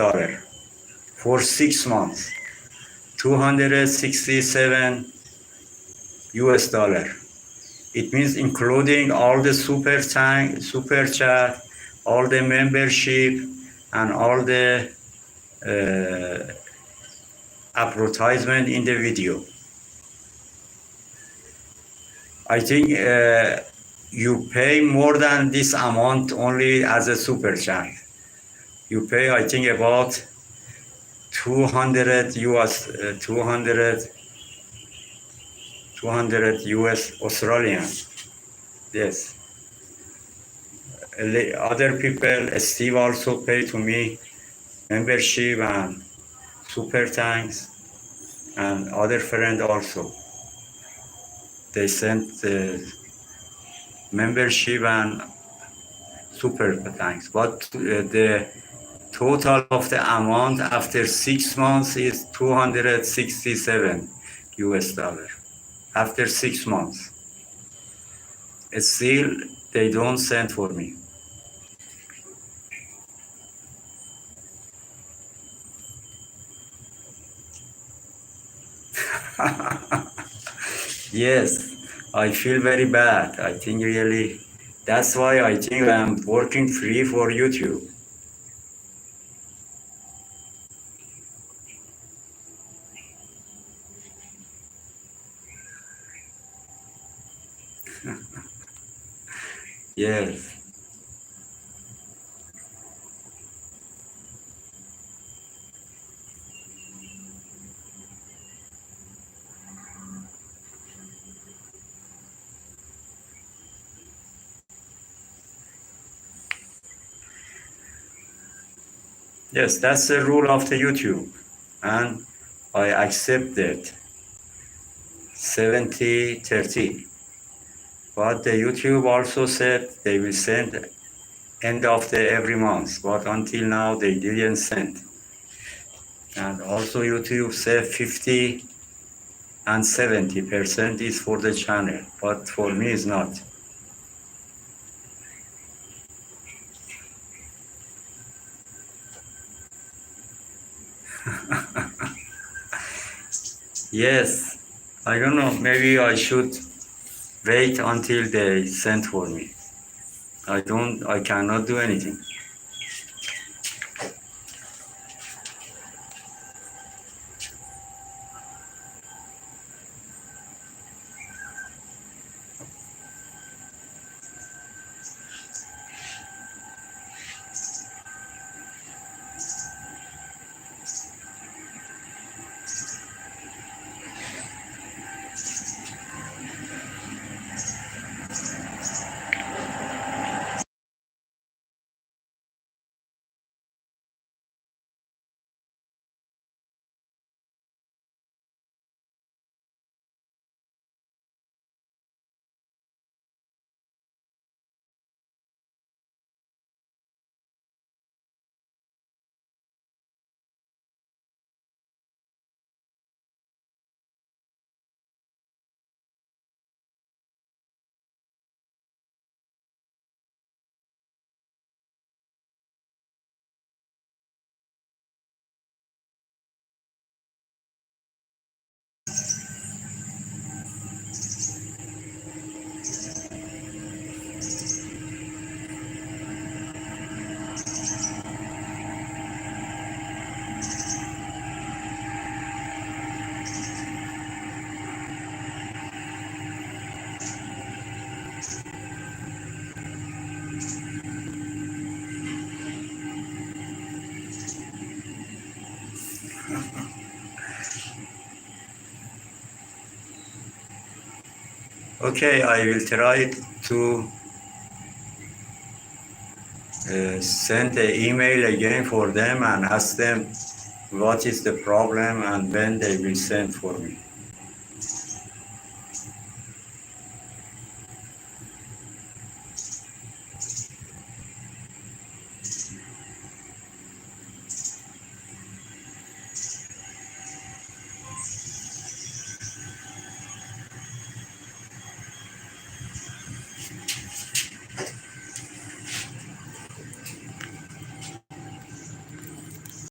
dollar for 6 months. 267 US dollar. It means including all the super chat, all the membership, and all the advertisement in the video. I think you pay more than this amount only as a super chat. You pay, I think, about 200 US Australian. Yes. Other people, Steve also paid to me membership and super thanks, and other friend also. They sent the membership and super thanks. But the total of the amount after 6 months is 267 US dollar. After 6 months. Still, they don't send for me. Yes, I feel very bad. I think really, that's why I think I'm working free for YouTube. Yes. Yes, that's the rule of the YouTube. And I accept that 70-30. But the YouTube also said they will send end of the every month, but until now they didn't send. And also YouTube said 50 and 70% is for the channel, but for me it's not. Yes, I don't know, maybe I should wait until they send for me. I cannot do anything. Okay, I will try to send the email again for them and ask them what is the problem and when they will send for me.